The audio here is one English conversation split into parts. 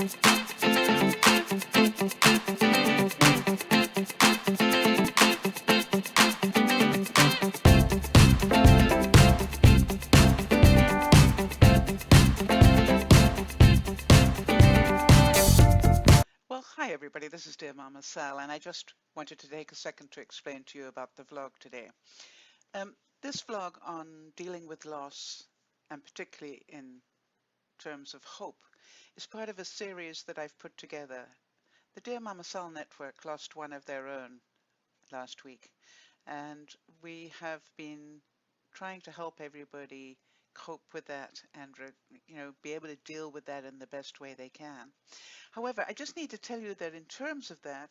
Well, hi everybody, this is DearMamaSal, and I just wanted to take a second to explain to you about the vlog today. This vlog on dealing with loss, and particularly in terms of hope, is part of a series that I've put together. The DearMamaSal network lost one of their own last week, and we have been trying to help everybody cope with that and be able to deal with that in the best way they can. However, I just need to tell you that in terms of that,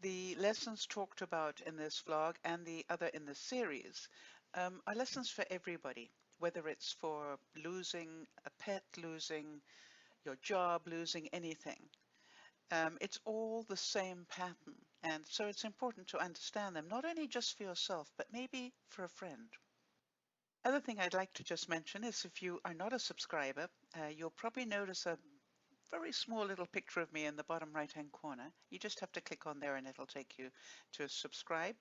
the lessons talked about in this vlog and the other in the series are lessons for everybody, whether it's for losing a pet, losing your job, losing anything. It's all the same pattern, and so it's important to understand them, not only just for yourself, but maybe for a friend. Other thing I'd like to just mention is if you are not a subscriber, you'll probably notice a very small little picture of me in the bottom right hand corner. You just have to click on there and it'll take you to subscribe.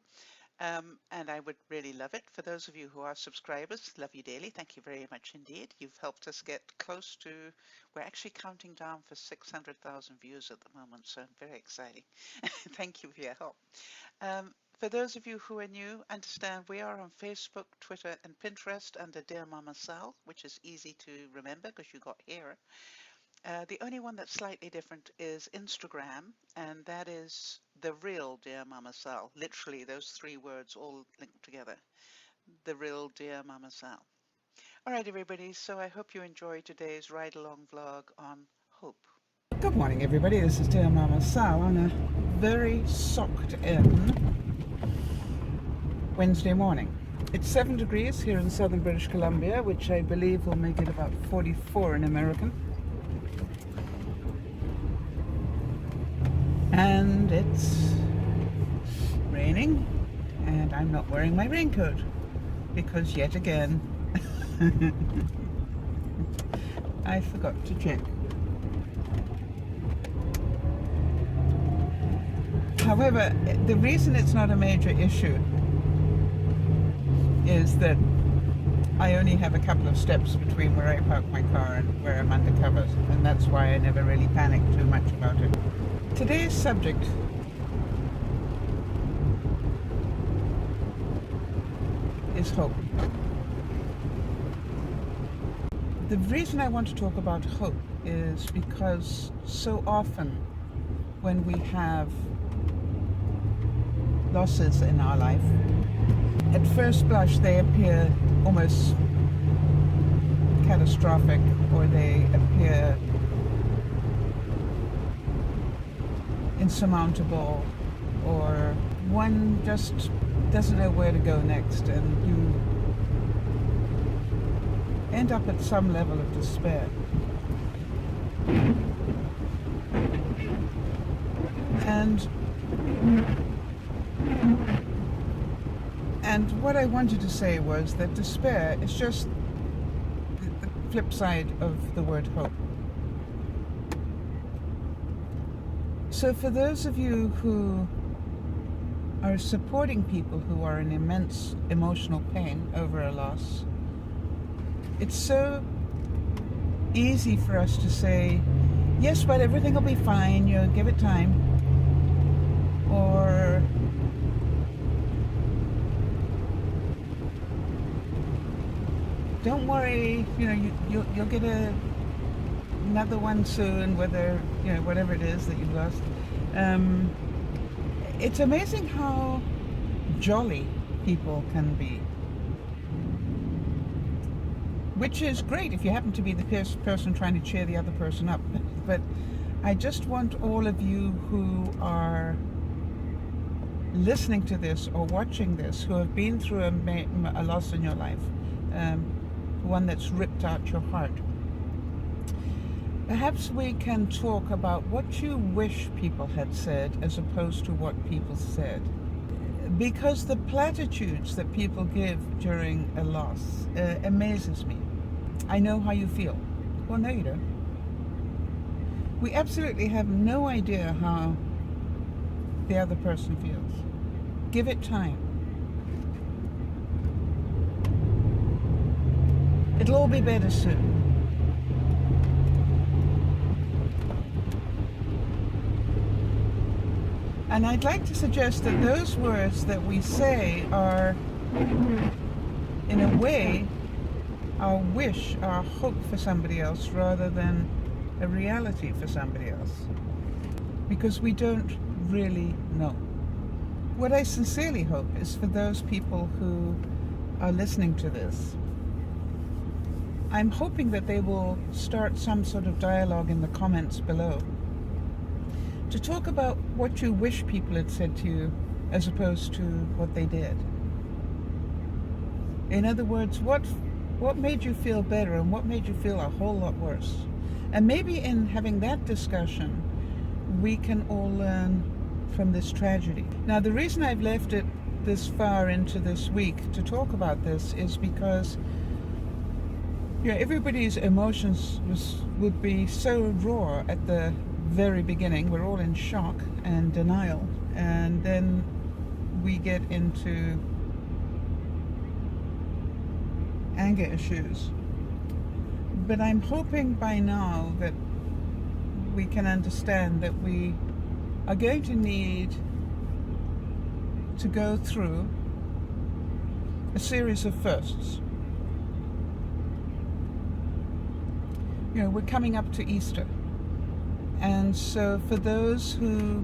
And I would really love it. For those of you who are subscribers, love you dearly. Thank you very much indeed. You've helped us get close to, we're actually counting down for 600,000 views at the moment, so very exciting. Thank you for your help. For those of you who are new, understand we are on Facebook, Twitter, and Pinterest under DearMamaSal, which is easy to remember because you got here. The only one that's slightly different is Instagram, and that is the real DearMamaSal. Literally, those three words all linked together. The real DearMamaSal. All right, everybody. So I hope you enjoy today's ride-along vlog on hope. Good morning, everybody. This is DearMamaSal on a very socked-in Wednesday morning. It's 7 degrees here in southern British Columbia, which I believe will make it about 44 in American. And it's raining, and I'm not wearing my raincoat because yet again I forgot to check. However, the reason it's not a major issue is that I only have a couple of steps between where I park my car and where I'm undercover, and that's why I never really panic too much about it. Today's subject is hope. The reason I want to talk about hope is because so often when we have losses in our life, at first blush they appear almost catastrophic, or they appear insurmountable, or one just doesn't know where to go next, and you end up at some level of despair. And what I wanted to say was that despair is just the flip side of the word hope. So for those of you who are supporting people who are in immense emotional pain over a loss, it's so easy for us to say, yes, but everything will be fine, you know, give it time. Or don't worry, you know, you'll get another one soon, whether, you know, whatever it is that you've lost. It's amazing how jolly people can be, which is great if you happen to be the person trying to cheer the other person up. But I just want all of you who are listening to this or watching this, who have been through a loss in your life, one that's ripped out your heart, perhaps we can talk about what you wish people had said as opposed to what people said. Because the platitudes that people give during a loss amazes me. I know how you feel. Well, no, you don't. We absolutely have no idea how the other person feels. Give it time. It'll all be better soon. And I'd like to suggest that those words that we say are, in a way, our wish, our hope for somebody else rather than a reality for somebody else. Because we don't really know. What I sincerely hope is for those people who are listening to this, I'm hoping that they will start some sort of dialogue in the comments below to talk about what you wish people had said to you as opposed to what they did. In other words, what made you feel better and what made you feel a whole lot worse? And maybe in having that discussion, we can all learn from this tragedy. Now, the reason I've left it this far into this week to talk about this is because everybody's emotions would be so raw at the very beginning. We're all in shock and denial, and then we get into anger issues. But I'm hoping by now that we can understand that we are going to need to go through a series of firsts. We're coming up to Easter. And so for those who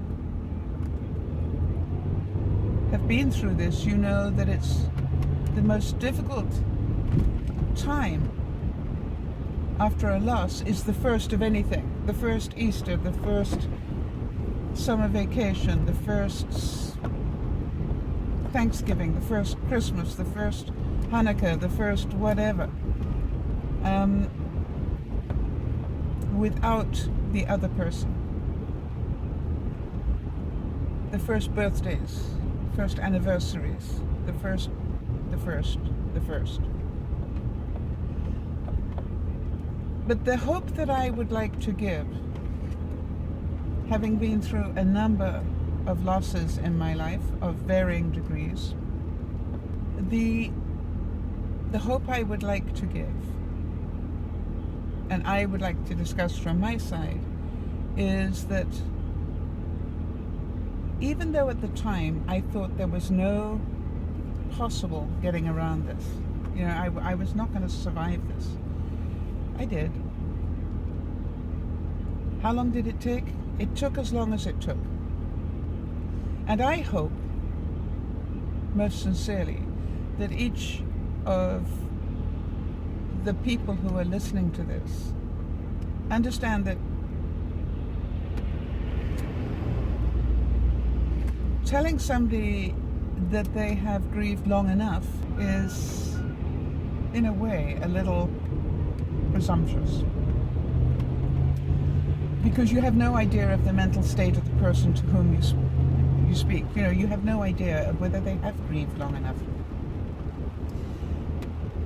have been through this, you know that it's the most difficult time after a loss is the first of anything. The first Easter, the first summer vacation, the first Thanksgiving, the first Christmas, the first Hanukkah, the first whatever. Without the other person. The first birthdays, first anniversaries, the first. But the hope that I would like to give, having been through a number of losses in my life of varying degrees, the hope I would like to give, and I would like to discuss from my side, is that even though at the time I thought there was no possible getting around this, I was not going to survive this, I did. How long did it take? It took as long as it took. And I hope, most sincerely, that each of the people who are listening to this understand that telling somebody that they have grieved long enough is, in a way, a little presumptuous. Because you have no idea of the mental state of the person to whom you speak. You have no idea of whether they have grieved long enough.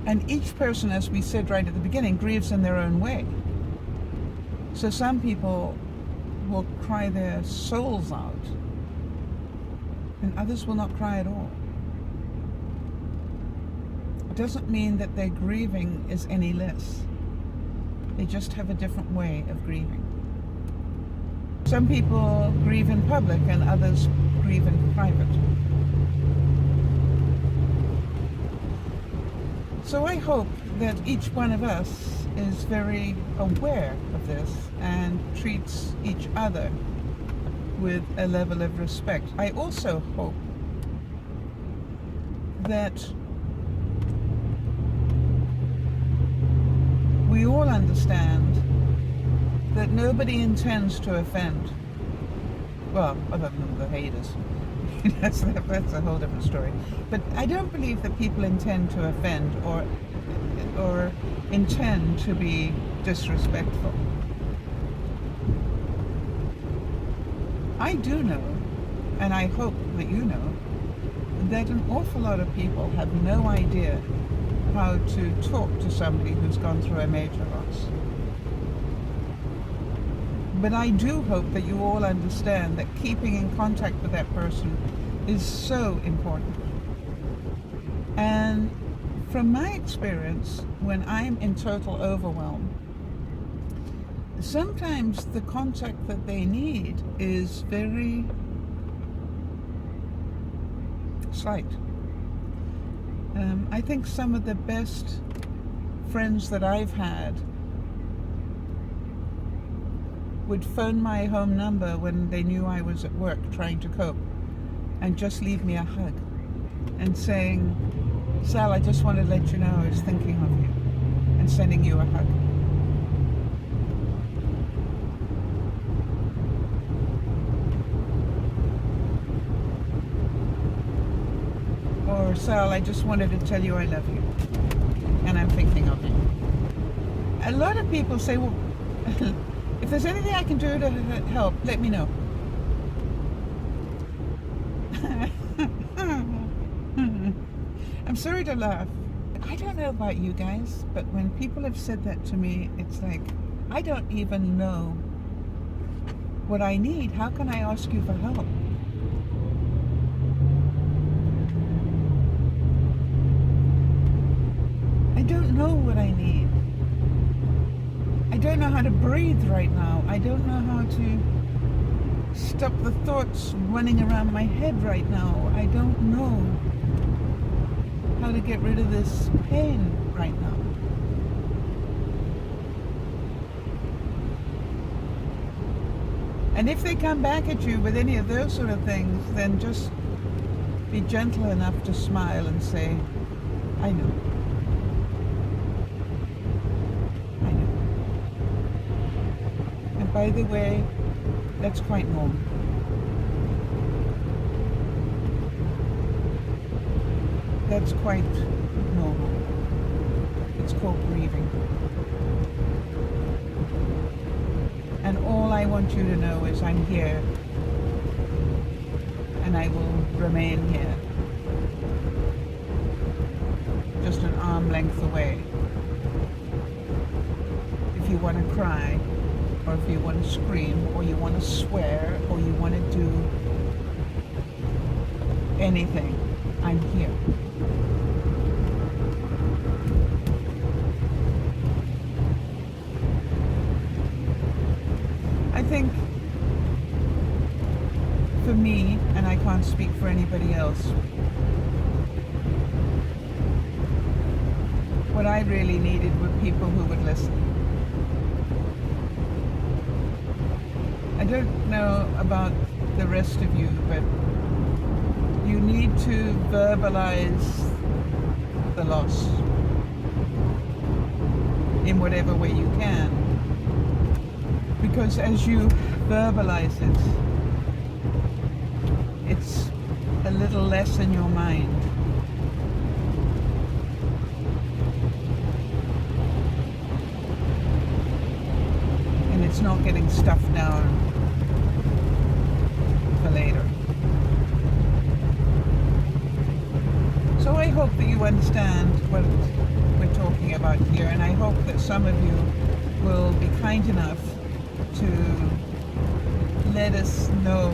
And each person, as we said right at the beginning, grieves in their own way. So some people will cry their souls out, and others will not cry at all. It doesn't mean that their grieving is any less. They just have a different way of grieving. Some people grieve in public and others grieve in private. So I hope that each one of us is very aware of this and treats each other with a level of respect. I also hope that we all understand that nobody intends to offend. Well, other than the haters. that's a whole different story. But I don't believe that people intend to offend or intend to be disrespectful. I do know, and I hope that you know, that an awful lot of people have no idea how to talk to somebody who's gone through a major loss. But I do hope that you all understand that keeping in contact with that person is so important. And from my experience, when I'm in total overwhelm, sometimes the contact that they need is very slight. I think some of the best friends that I've had would phone my home number when they knew I was at work trying to cope and just leave me a hug and saying, Sal, I just wanted to let you know I was thinking of you and sending you a hug. Or, Sal, I just wanted to tell you I love you and I'm thinking of you. A lot of people say, well, if there's anything I can do to help, let me know. I'm sorry to laugh. I don't know about you guys, but when people have said that to me, it's like, I don't even know what I need. How can I ask you for help? I don't know what I need. I don't know how to breathe right now. I don't know how to stop the thoughts running around my head right now. I don't know how to get rid of this pain right now. And if they come back at you with any of those sort of things, then just be gentle enough to smile and say, I know. I know. And by the way, that's quite normal. That's quite normal. It's called grieving. And all I want you to know is I'm here. And I will remain here. Just an arm length away. If you want to cry, or if you want to scream, or you want to swear, or you want to do anything, I'm here. I think for me, and I can't speak for anybody else, what I really needed were people who would listen. I don't know about the rest of you, but you need to verbalize the loss in whatever way you can. Because as you verbalize it, it's a little less in your mind. And it's not getting stuffed down for later. So I hope that you understand what we're talking about here, and I hope that some of you will be kind enough to let us know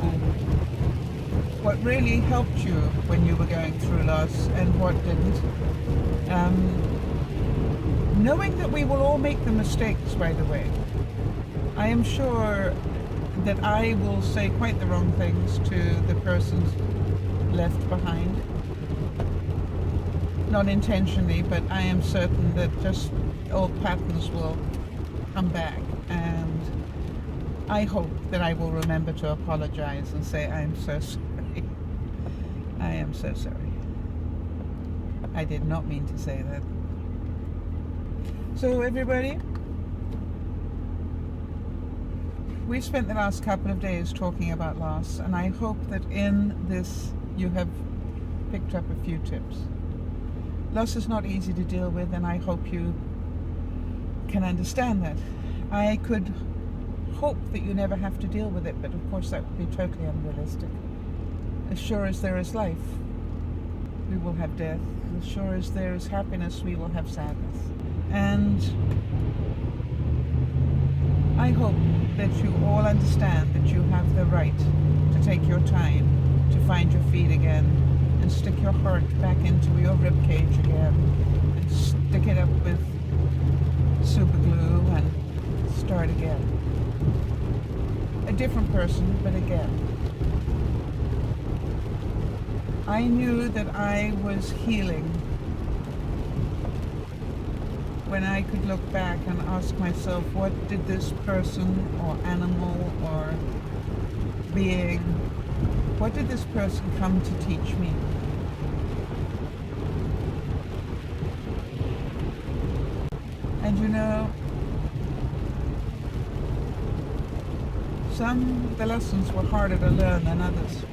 what really helped you when you were going through loss and what didn't. Knowing that we will all make the mistakes, by the way. I am sure that I will say quite the wrong things to the persons left behind. Not intentionally, but I am certain that just old patterns will come back, and I hope that I will remember to apologize and say, I am so sorry. I am so sorry. I did not mean to say that. So everybody, we've spent the last couple of days talking about loss, and I hope that in this you have picked up a few tips. Loss is not easy to deal with, and I hope you can understand that. I could hope that you never have to deal with it, but of course that would be totally unrealistic. As sure as there is life, we will have death. As sure as there is happiness, we will have sadness. And I hope that you all understand that you have the right to take your time to find your feet again and stick your heart back into your rib cage again and stick it up with super glue and start again. A different person, but again. I knew that I was healing when I could look back and ask myself, what did this person or animal or being, what did this person come to teach me? And you know, some of the lessons were harder to learn than others.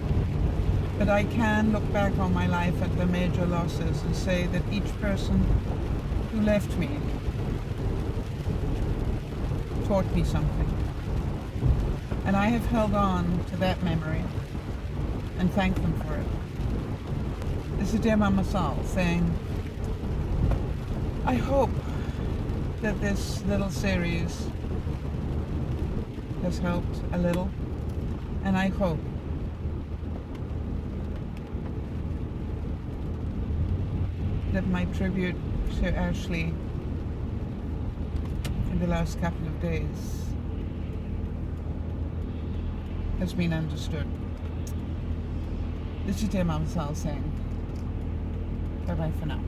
But I can look back on my life at the major losses and say that each person who left me taught me something. And I have held on to that memory and thanked them for it. This is DearMamaSal saying, I hope that this little series has helped a little, and I hope that my tribute to Ashley in the last couple of days has been understood. This is DearMamaSal saying bye-bye for now.